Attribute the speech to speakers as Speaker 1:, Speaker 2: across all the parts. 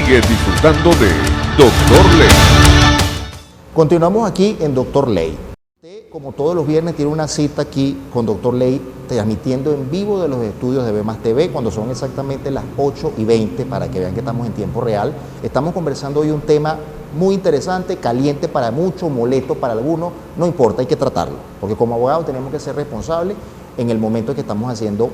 Speaker 1: Sigue disfrutando de Doctor Ley.
Speaker 2: Continuamos aquí en Doctor Ley. Usted, como todos los viernes, tiene una cita aquí con Doctor Ley, transmitiendo en vivo de los estudios de B+ TV, cuando son exactamente las 8:20, para que vean que estamos en tiempo real. Estamos conversando hoy un tema muy interesante, caliente para muchos, molesto para algunos, no importa, hay que tratarlo, porque como abogados tenemos que ser responsables en el momento que estamos haciendo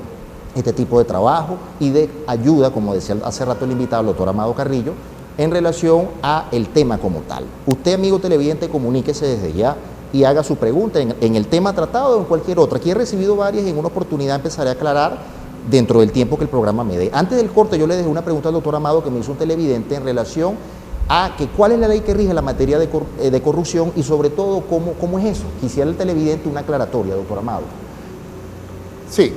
Speaker 2: este tipo de trabajo y de ayuda, como decía hace rato el invitado, el doctor Amado Carrillo, en relación a el tema como tal. Usted, amigo televidente, comuníquese desde ya y haga su pregunta en el tema tratado o en cualquier otra. Aquí he recibido varias y en una oportunidad empezaré a aclarar dentro del tiempo que el programa me dé. Antes del corte yo le dejé una pregunta al doctor Amado que me hizo un televidente en relación a que cuál es la ley que rige la materia de corrupción y sobre todo cómo es eso. Quisiera el televidente una aclaratoria, doctor Amado.
Speaker 3: Sí,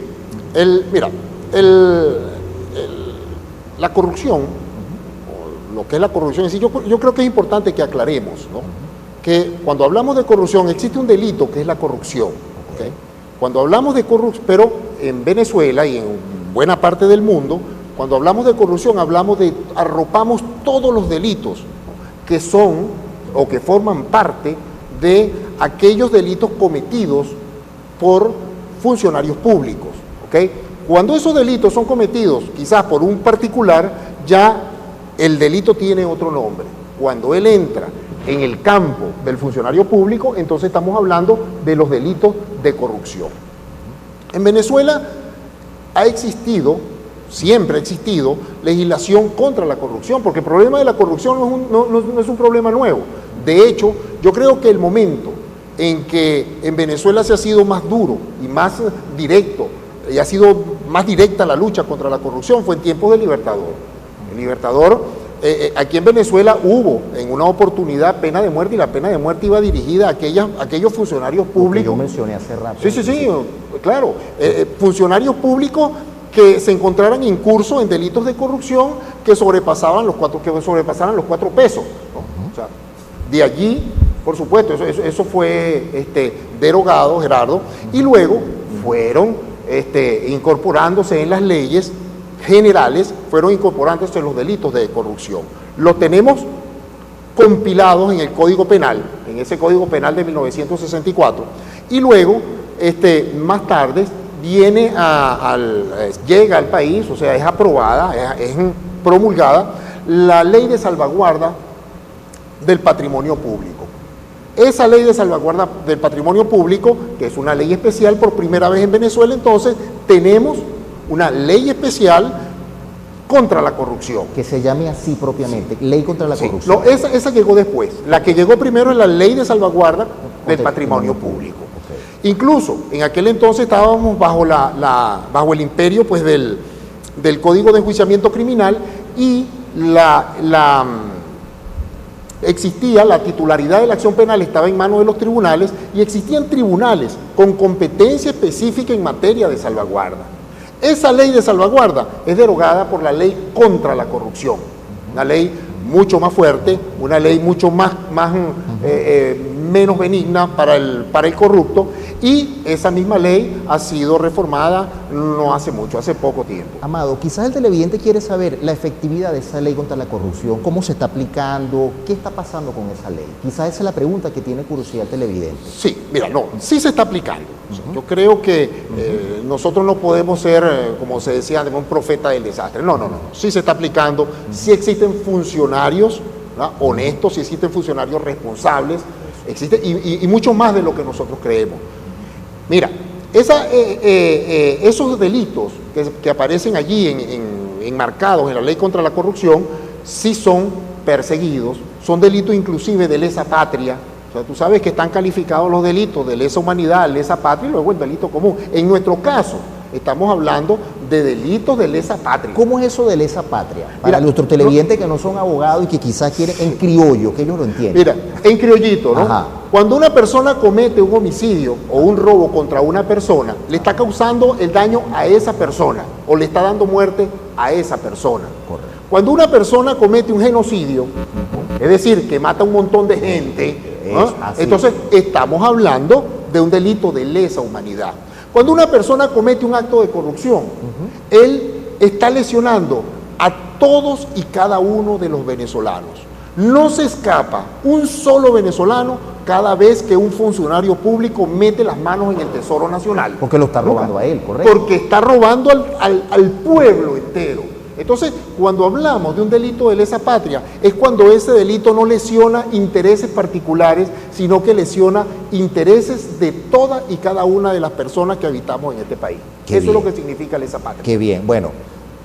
Speaker 3: la corrupción, o lo que es la corrupción en sí, yo creo que es importante que aclaremos, ¿no? Que cuando hablamos de corrupción existe un delito que es la corrupción, ¿okay? Cuando hablamos de corrupción, pero en Venezuela y en buena parte del mundo, cuando hablamos de corrupción arropamos todos los delitos, ¿no?, que son o que forman parte de aquellos delitos cometidos por funcionarios públicos, ¿ok? Cuando esos delitos son cometidos quizás por un particular, ya el delito tiene otro nombre. Cuando él entra en el campo del funcionario público, entonces estamos hablando de los delitos de corrupción. En Venezuela siempre ha existido legislación contra la corrupción, porque el problema de la corrupción no es un problema nuevo. De hecho, yo creo que el momento en que en Venezuela se ha sido más duro y más directo, y ha sido más directa la lucha contra la corrupción, fue en tiempos del Libertador. El Libertador, aquí en Venezuela hubo en una oportunidad pena de muerte, y la pena de muerte iba dirigida a aquellos funcionarios públicos.
Speaker 2: Lo que yo mencioné hace rato.
Speaker 3: Sí, claro. Funcionarios públicos que se encontraran incursos en delitos de corrupción que sobrepasaran los 4 pesos, ¿no? O sea, de allí, por supuesto, eso fue derogado, Gerardo, y luego fueron incorporándose en las leyes generales, fueron incorporándose los delitos de corrupción. Los tenemos compilados en el Código Penal, en ese Código Penal de 1964, y luego, más tarde, llega al país, o sea, es aprobada, es promulgada la Ley de Salvaguarda del Patrimonio Público. Esa Ley de Salvaguarda del Patrimonio Público, que es una ley especial por primera vez en Venezuela, entonces tenemos una ley especial contra la corrupción.
Speaker 2: Que se llame así propiamente, Ley contra la Corrupción.
Speaker 3: No, esa llegó después. La que llegó primero es la Ley de Salvaguarda del Patrimonio Público. Okay. Incluso en aquel entonces estábamos bajo el imperio, pues, del Código de Enjuiciamiento Criminal, y existía la titularidad de la acción penal, estaba en manos de los tribunales, y existían tribunales con competencia específica en materia de salvaguarda. Esa ley de salvaguarda es derogada por la ley contra la corrupción, una ley mucho más fuerte, una ley mucho menos benigna para el corrupto, y esa misma ley ha sido reformada no hace mucho, hace poco tiempo.
Speaker 2: Amado, quizás el televidente quiere saber la efectividad de esa ley contra la corrupción, cómo se está aplicando, qué está pasando con esa ley. Quizás esa es la pregunta que tiene curiosidad el televidente.
Speaker 3: Sí, mira, sí se está aplicando. Yo creo que nosotros no podemos ser, como se decía, un profeta del desastre. No, sí se está aplicando, sí existen funcionarios, ¿verdad?, honestos, sí existen funcionarios responsables, y mucho más de lo que nosotros creemos. Mira, esos delitos que aparecen allí enmarcados en la ley contra la corrupción sí son perseguidos, son delitos inclusive de lesa patria. O sea, tú sabes que están calificados los delitos de lesa humanidad, lesa patria y luego el delito común. En nuestro caso, estamos hablando de delitos de lesa patria.
Speaker 2: ¿Cómo es eso de lesa patria? Para nuestros televidentes que no son abogados y que quizás quieren en criollo, que ellos lo entiendan.
Speaker 3: Mira, en criollito, ¿no?
Speaker 2: Ajá.
Speaker 3: Cuando una persona comete un homicidio o un robo contra una persona, le está causando el daño a esa persona o le está dando muerte a esa persona.
Speaker 2: Correcto.
Speaker 3: Cuando una persona comete un genocidio, es decir, que mata a un montón de gente, ¿no?, entonces estamos hablando de un delito de lesa humanidad. Cuando una persona comete un acto de corrupción, él está lesionando a todos y cada uno de los venezolanos. No se escapa un solo venezolano cada vez que un funcionario público mete las manos en el Tesoro Nacional.
Speaker 2: Porque lo está robando a él, correcto.
Speaker 3: Porque está robando al pueblo entero. Entonces, cuando hablamos de un delito de lesa patria, es cuando ese delito no lesiona intereses particulares, sino que lesiona intereses de toda y cada una de las personas que habitamos en este país.
Speaker 2: Qué
Speaker 3: Eso
Speaker 2: bien.
Speaker 3: es lo que significa lesa patria.
Speaker 2: Qué bien. Bueno,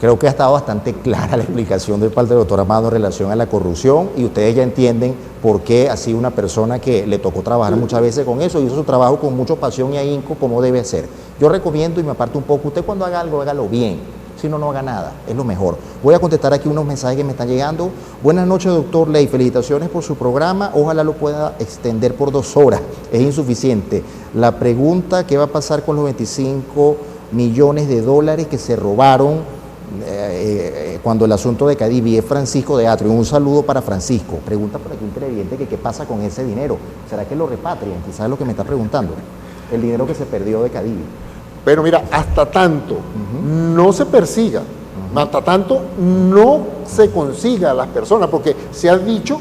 Speaker 2: creo que ha estado bastante clara la explicación de parte del doctor Amado en relación a la corrupción y ustedes ya entienden por qué ha sido una persona que le tocó trabajar muchas veces con eso, hizo su trabajo con mucha pasión y ahínco como debe ser. Yo recomiendo y me aparto un poco, usted cuando haga algo, hágalo bien. Si no, no haga nada, es lo mejor. Voy a contestar aquí unos mensajes que me están llegando. Buenas noches, doctor Ley, felicitaciones por su programa, ojalá lo pueda extender por 2 horas, es insuficiente. La pregunta, ¿qué va a pasar con los 25 millones de dólares que se robaron cuando el asunto de Cadivi? Es Francisco de Atrio, un saludo para Francisco. Pregunta por aquí un televidente que qué pasa con ese dinero, ¿será que lo repatrian? Quizás es lo que me está preguntando, el dinero que se perdió de Cadivi.
Speaker 3: Pero mira, hasta tanto no se persiga, hasta tanto no se consiga a las personas, porque se ha dicho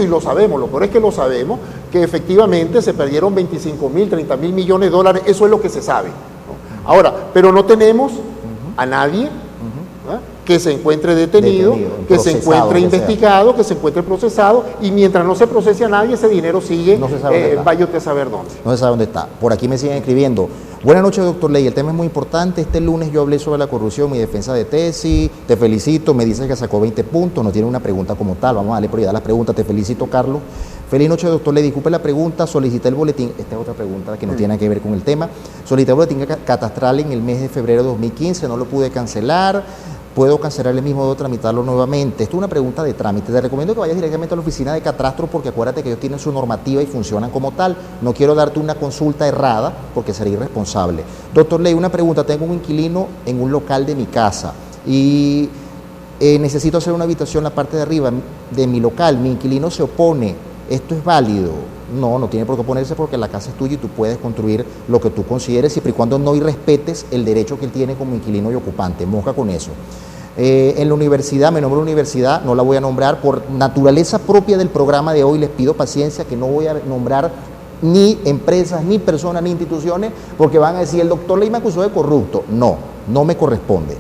Speaker 3: y lo sabemos, lo peor es que lo sabemos, que efectivamente se perdieron 25.000, 30.000 millones de dólares, eso es lo que se sabe, ¿no? Ahora, pero no tenemos a nadie que se encuentre detenido, que se encuentre investigado, que se encuentre procesado, y mientras no se procese a nadie, ese dinero sigue,
Speaker 2: No se sabe dónde está.
Speaker 3: vaya usted a saber dónde.
Speaker 2: No se sabe dónde está. Por aquí me siguen escribiendo. Buenas noches, doctor Ley. El tema es muy importante. Este lunes yo hablé sobre la corrupción, mi defensa de tesis. Te felicito. Me dices que sacó 20 puntos. No tiene una pregunta como tal. Vamos a darle prioridad a las preguntas. Te felicito, Carlos. Feliz noche, doctor Ley. Disculpe la pregunta. Solicité el boletín. Esta es otra pregunta que no tiene que ver con el tema. Solicité el boletín catastral en el mes de febrero de 2015. No lo pude cancelar. ¿Puedo cancelar el mismo o tramitarlo nuevamente? Esto es una pregunta de trámite. Te recomiendo que vayas directamente a la oficina de catastro porque acuérdate que ellos tienen su normativa y funcionan como tal. No quiero darte una consulta errada porque sería irresponsable. Doctor Ley, una pregunta. Tengo un inquilino en un local de mi casa y necesito hacer una habitación en la parte de arriba de mi local. Mi inquilino se opone. ¿Esto es válido? No tiene por qué oponerse porque la casa es tuya y tú puedes construir lo que tú consideres siempre y cuando no irrespetes el derecho que él tiene como inquilino y ocupante. Moja con eso. En la universidad, me nombro universidad, no la voy a nombrar por naturaleza propia del programa de hoy, les pido paciencia que no voy a nombrar ni empresas, ni personas, ni instituciones, porque van a decir, el doctor Ley me acusó de corrupto. No me corresponde.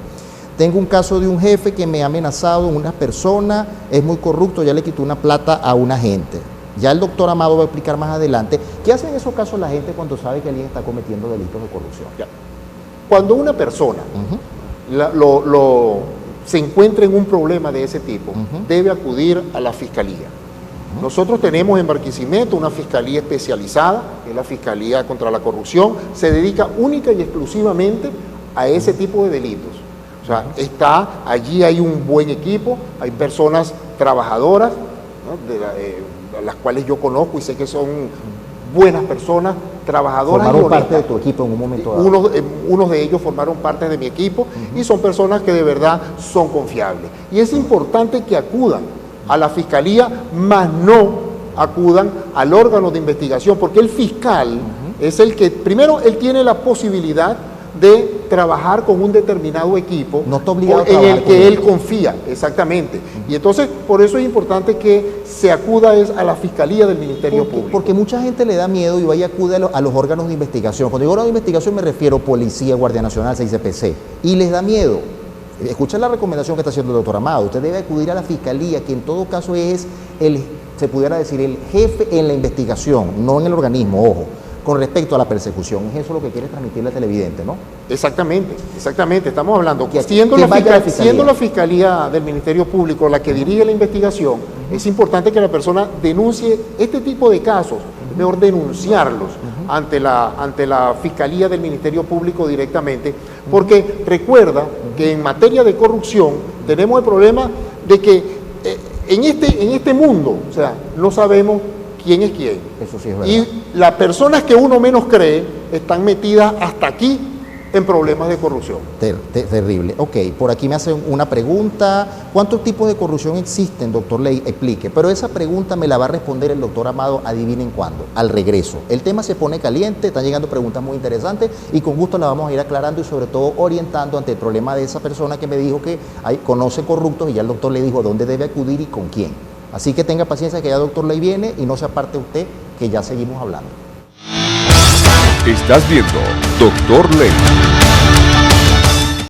Speaker 2: Tengo un caso de un jefe que me ha amenazado, una persona, es muy corrupto, ya le quitó una plata a una gente. Ya el doctor Amado va a explicar más adelante qué hace en esos casos la gente cuando sabe que alguien está cometiendo delitos de corrupción.
Speaker 3: Ya. Cuando una persona se encuentra en un problema de ese tipo, debe acudir a la fiscalía. Nosotros tenemos en Barquisimeto una fiscalía especializada, que es la Fiscalía contra la Corrupción, se dedica única y exclusivamente a ese tipo de delitos. O sea, allí hay un buen equipo, hay personas trabajadoras, ¿no? Las cuales yo conozco y sé que son buenas personas, trabajadoras.
Speaker 2: Formaron parte de tu equipo en un momento dado.
Speaker 3: Unos de ellos formaron parte de mi equipo y son personas que de verdad son confiables. Y es importante que acudan a la fiscalía, más no acudan al órgano de investigación, porque el fiscal es el que, primero, él tiene la posibilidad de trabajar con un determinado equipo
Speaker 2: no está obligado a
Speaker 3: en el
Speaker 2: con
Speaker 3: que él confía, exactamente. Y entonces, por eso es importante que se acuda a la Fiscalía del Ministerio Público.
Speaker 2: Porque mucha gente le da miedo y va y acude a los órganos de investigación. Cuando digo órganos de investigación me refiero a Policía, Guardia Nacional, CICPC. Y les da miedo. Escucha la recomendación que está haciendo el doctor Amado. Usted debe acudir a la Fiscalía, que en todo caso es se pudiera decir, el jefe en la investigación, no en el organismo, ojo, con respecto a la persecución. Es eso lo que quiere transmitirle al televidente, ¿no?
Speaker 3: Exactamente. Estamos hablando,
Speaker 2: Que
Speaker 3: siendo la Fiscalía del Ministerio Público la que dirige la investigación, es importante que la persona denuncie este tipo de casos, mejor denunciarlos ante la Fiscalía del Ministerio Público directamente, porque recuerda que en materia de corrupción tenemos el problema de que en este mundo, o sea, no sabemos quién es quién.
Speaker 2: Eso sí es verdad.
Speaker 3: Y las personas que uno menos cree están metidas hasta aquí en problemas de corrupción.
Speaker 2: Terrible. Ok, por aquí me hacen una pregunta. ¿Cuántos tipos de corrupción existen, doctor Ley? Explique. Pero esa pregunta me la va a responder el doctor Amado, adivinen cuándo, al regreso. El tema se pone caliente, están llegando preguntas muy interesantes y con gusto la vamos a ir aclarando y sobre todo orientando ante el problema de esa persona que me dijo que conoce corruptos y ya el doctor le dijo dónde debe acudir y con quién. Así que tenga paciencia que ya doctor Ley viene y no se aparte usted que ya seguimos hablando.
Speaker 1: Estás viendo Doctor Ley.